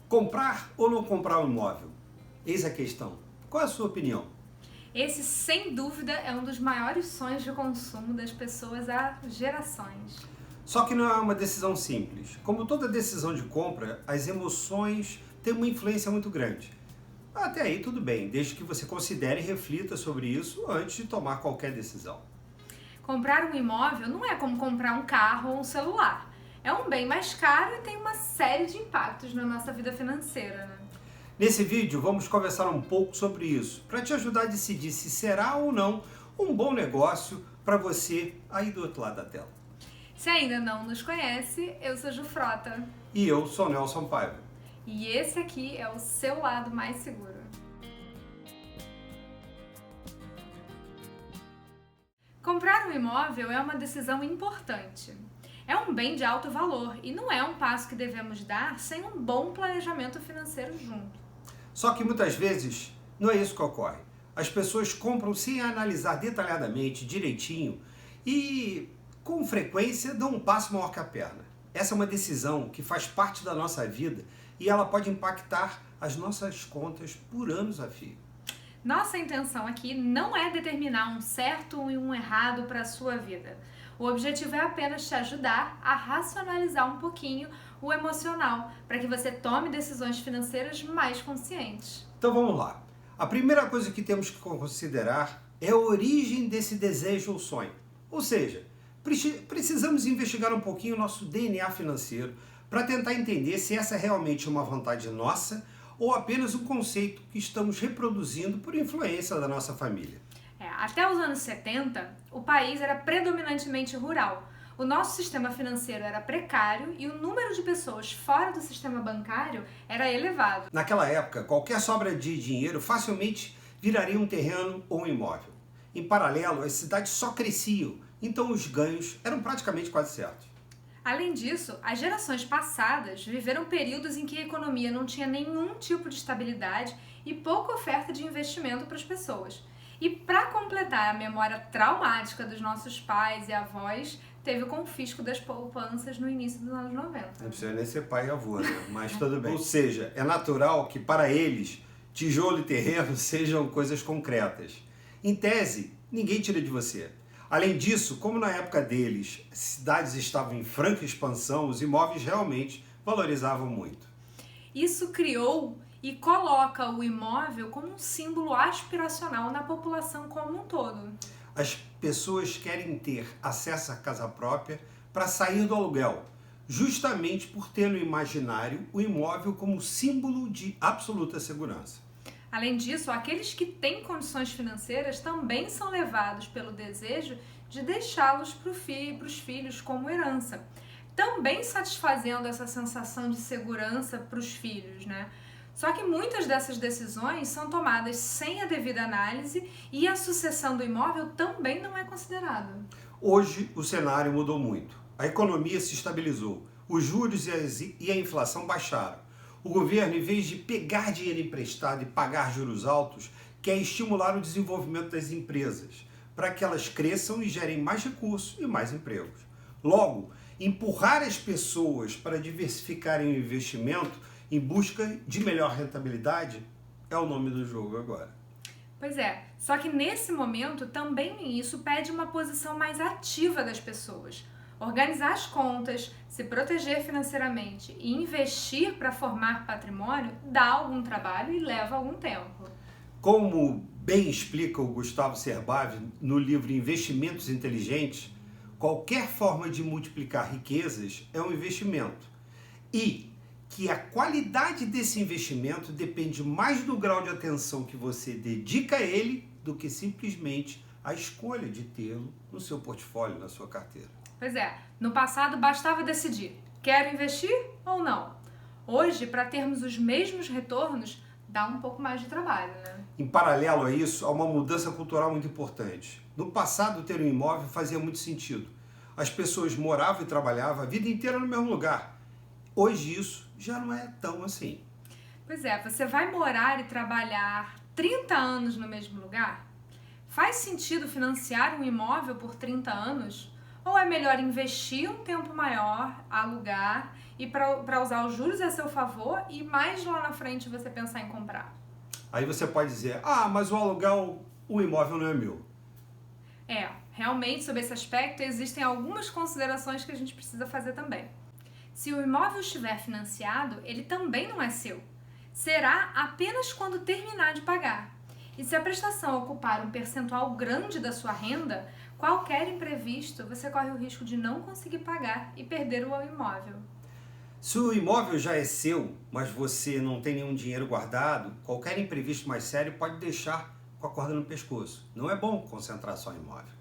Comprar ou não comprar um imóvel? Eis a questão. Qual é a sua opinião? Esse, sem dúvida, é um dos maiores sonhos de consumo das pessoas há gerações. Só que não é uma decisão simples. Como toda decisão de compra, as emoções têm uma influência muito grande. Até aí tudo bem, desde que você considere e reflita sobre isso antes de tomar qualquer decisão. Comprar um imóvel não é como comprar um carro ou um celular. É um bem mais caro e tem uma série de impactos na nossa vida financeira, né? Nesse vídeo vamos conversar um pouco sobre isso, para te ajudar a decidir se será ou não um bom negócio para você aí do outro lado da tela. Se ainda não nos conhece, eu sou Ju Frota. E eu sou Nelson Paiva. E esse aqui é o seu lado mais seguro. Comprar um imóvel é uma decisão importante. É um bem de alto valor e não é um passo que devemos dar sem um bom planejamento financeiro junto. Só que muitas vezes não é isso que ocorre. As pessoas compram sem analisar detalhadamente, direitinho e com frequência dão um passo maior que a perna. Essa é uma decisão que faz parte da nossa vida e ela pode impactar as nossas contas por anos a fio. Nossa intenção aqui não é determinar um certo e um errado para a sua vida. O objetivo é apenas te ajudar a racionalizar um pouquinho o emocional, para que você tome decisões financeiras mais conscientes. Então vamos lá. A primeira coisa que temos que considerar é a origem desse desejo ou sonho. Ou seja, precisamos investigar um pouquinho o nosso DNA financeiro para tentar entender se essa é realmente uma vontade nossa ou apenas um conceito que estamos reproduzindo por influência da nossa família. Até os anos 70, o país era predominantemente rural. O nosso sistema financeiro era precário e o número de pessoas fora do sistema bancário era elevado. Naquela época, qualquer sobra de dinheiro facilmente viraria um terreno ou um imóvel. Em paralelo, as cidades só cresciam, então os ganhos eram praticamente quase certos. Além disso, as gerações passadas viveram períodos em que a economia não tinha nenhum tipo de estabilidade e pouca oferta de investimento para as pessoas. E para completar a memória traumática dos nossos pais e avós, teve o confisco das poupanças no início dos anos 90. Não precisa nem ser pai e avô, né? Mas tudo bem. Ou seja, é natural que para eles tijolo e terreno sejam coisas concretas. Em tese, ninguém tira de você. Além disso, como na época deles as cidades estavam em franca expansão, os imóveis realmente valorizavam muito. Isso criou e coloca o imóvel como um símbolo aspiracional na população como um todo. As pessoas querem ter acesso à casa própria para sair do aluguel, justamente por ter no imaginário o imóvel como símbolo de absoluta segurança. Além disso, aqueles que têm condições financeiras também são levados pelo desejo de deixá-los para os filhos como herança, também satisfazendo essa sensação de segurança para os filhos, né? Só que muitas dessas decisões são tomadas sem a devida análise e a sucessão do imóvel também não é considerada. Hoje o cenário mudou muito. A economia se estabilizou, os juros e a inflação baixaram. O governo, em vez de pegar dinheiro emprestado e pagar juros altos, quer estimular o desenvolvimento das empresas, para que elas cresçam e gerem mais recursos e mais empregos. Logo, empurrar as pessoas para diversificarem o investimento em busca de melhor rentabilidade é o nome do jogo agora. Pois é, só que nesse momento também isso pede uma posição mais ativa das pessoas. Organizar as contas, se proteger financeiramente e investir para formar patrimônio dá algum trabalho e leva algum tempo. Como bem explica o Gustavo Cerbasi no livro Investimentos Inteligentes, qualquer forma de multiplicar riquezas é um investimento. E que a qualidade desse investimento depende mais do grau de atenção que você dedica a ele do que simplesmente a escolha de tê-lo no seu portfólio, na sua carteira. Pois é, no passado bastava decidir, quero investir ou não. Hoje, para termos os mesmos retornos, dá um pouco mais de trabalho, né? Em paralelo a isso, há uma mudança cultural muito importante. No passado, ter um imóvel fazia muito sentido. As pessoas moravam e trabalhavam a vida inteira no mesmo lugar. Hoje isso já não é tão assim. Pois é, você vai morar e trabalhar 30 anos no mesmo lugar? Faz sentido financiar um imóvel por 30 anos? Ou é melhor investir um tempo maior, alugar e para usar os juros a seu favor e mais lá na frente você pensar em comprar. Aí você pode dizer, mas o aluguel, o imóvel não é meu. Realmente, sobre esse aspecto, existem algumas considerações que a gente precisa fazer também. Se o imóvel estiver financiado, ele também não é seu. Será apenas quando terminar de pagar. E se a prestação ocupar um percentual grande da sua renda, qualquer imprevisto, você corre o risco de não conseguir pagar e perder o imóvel. Se o imóvel já é seu, mas você não tem nenhum dinheiro guardado, qualquer imprevisto mais sério pode deixar com a corda no pescoço. Não é bom concentrar só em imóvel.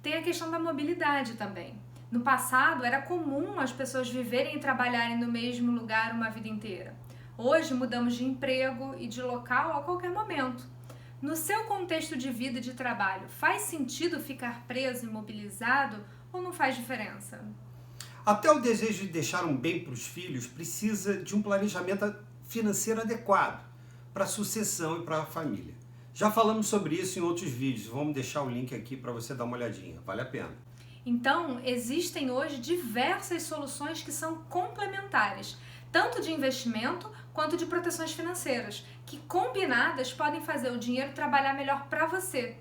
Tem a questão da mobilidade também. No passado, era comum as pessoas viverem e trabalharem no mesmo lugar uma vida inteira. Hoje, mudamos de emprego e de local a qualquer momento. No seu contexto de vida e de trabalho, faz sentido ficar preso, imobilizado ou não faz diferença? Até o desejo de deixar um bem para os filhos precisa de um planejamento financeiro adequado para a sucessão e para a família. Já falamos sobre isso em outros vídeos, vamos deixar o link aqui para você dar uma olhadinha, vale a pena. Então, existem hoje diversas soluções que são complementares, tanto de investimento quanto de proteções financeiras, que combinadas podem fazer o dinheiro trabalhar melhor para você.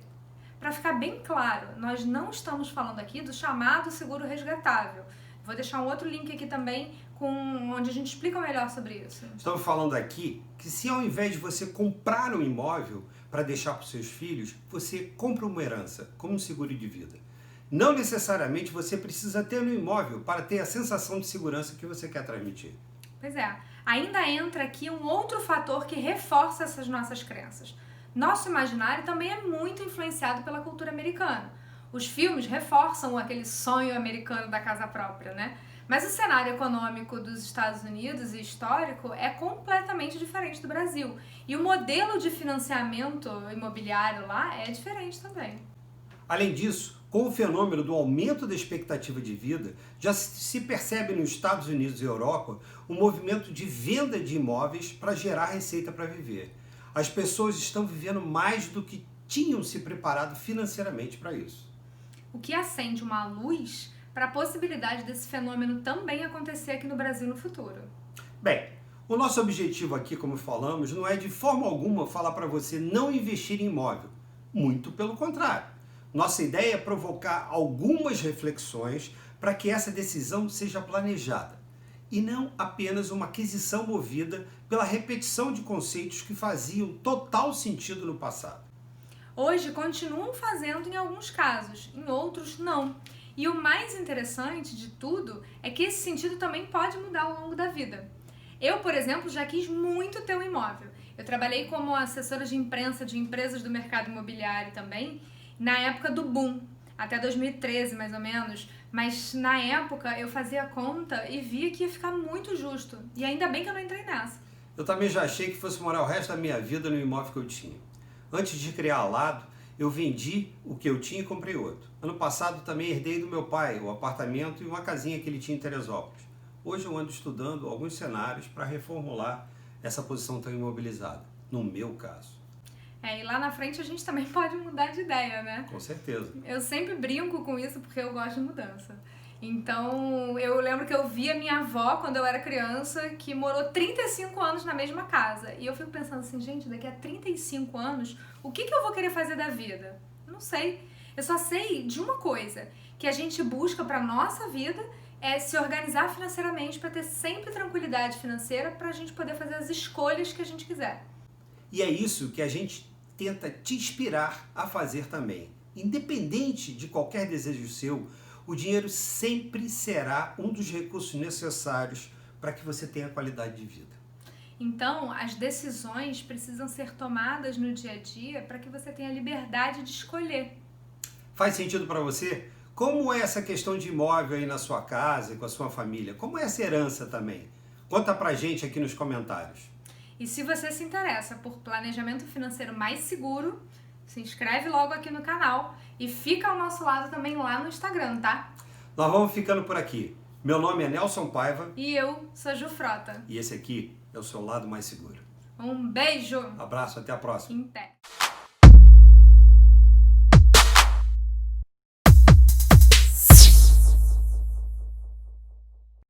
Para ficar bem claro, nós não estamos falando aqui do chamado seguro resgatável. Vou deixar um outro link aqui também onde a gente explica melhor sobre isso. Estamos falando aqui que se ao invés de você comprar um imóvel para deixar para os seus filhos, você compra uma herança, como um seguro de vida. Não necessariamente você precisa ter um imóvel para ter a sensação de segurança que você quer transmitir. Pois é, ainda entra aqui um outro fator que reforça essas nossas crenças. Nosso imaginário também é muito influenciado pela cultura americana. Os filmes reforçam aquele sonho americano da casa própria, né? Mas o cenário econômico dos Estados Unidos e histórico é completamente diferente do Brasil. E o modelo de financiamento imobiliário lá é diferente também. Além disso, com o fenômeno do aumento da expectativa de vida, já se percebe nos Estados Unidos e Europa um movimento de venda de imóveis para gerar receita para viver. As pessoas estão vivendo mais do que tinham se preparado financeiramente para isso. O que acende uma luz para a possibilidade desse fenômeno também acontecer aqui no Brasil no futuro. Bem, o nosso objetivo aqui, como falamos, não é de forma alguma falar para você não investir em imóvel. Muito pelo contrário. Nossa ideia é provocar algumas reflexões para que essa decisão seja planejada e não apenas uma aquisição movida pela repetição de conceitos que faziam total sentido no passado. Hoje continuam fazendo em alguns casos, em outros não. E o mais interessante de tudo é que esse sentido também pode mudar ao longo da vida. Eu, por exemplo, já quis muito ter um imóvel. Eu trabalhei como assessora de imprensa de empresas do mercado imobiliário também, na época do boom, até 2013 mais ou menos, mas na época eu fazia conta e via que ia ficar muito justo, e ainda bem que eu não entrei nessa. Eu também já achei que fosse morar o resto da minha vida no imóvel que eu tinha. Antes de criar a Lado, eu vendi o que eu tinha e comprei outro. Ano passado também herdei do meu pai o apartamento e uma casinha que ele tinha em Teresópolis. Hoje eu ando estudando alguns cenários para reformular essa posição tão imobilizada, no meu caso. E lá na frente a gente também pode mudar de ideia, né? Com certeza. Eu sempre brinco com isso porque eu gosto de mudança. Então, eu lembro que eu via minha avó, quando eu era criança, que morou 35 anos na mesma casa. E eu fico pensando assim, gente, daqui a 35 anos, o que eu vou querer fazer da vida? Eu não sei. Eu só sei de uma coisa, que a gente busca para nossa vida é se organizar financeiramente para ter sempre tranquilidade financeira para a gente poder fazer as escolhas que a gente quiser. E é isso que a gente tenta te inspirar a fazer também. Independente de qualquer desejo seu, o dinheiro sempre será um dos recursos necessários para que você tenha qualidade de vida. Então, as decisões precisam ser tomadas no dia a dia para que você tenha liberdade de escolher. Faz sentido para você? Como é essa questão de imóvel aí na sua casa e com a sua família? Como é essa herança também? Conta pra gente aqui nos comentários. E se você se interessa por planejamento financeiro mais seguro, se inscreve logo aqui no canal e fica ao nosso lado também lá no Instagram, tá? Nós vamos ficando por aqui. Meu nome é Nelson Paiva. E eu sou Ju Frota. E esse aqui é o seu lado mais seguro. Um beijo! Abraço, até a próxima. Até!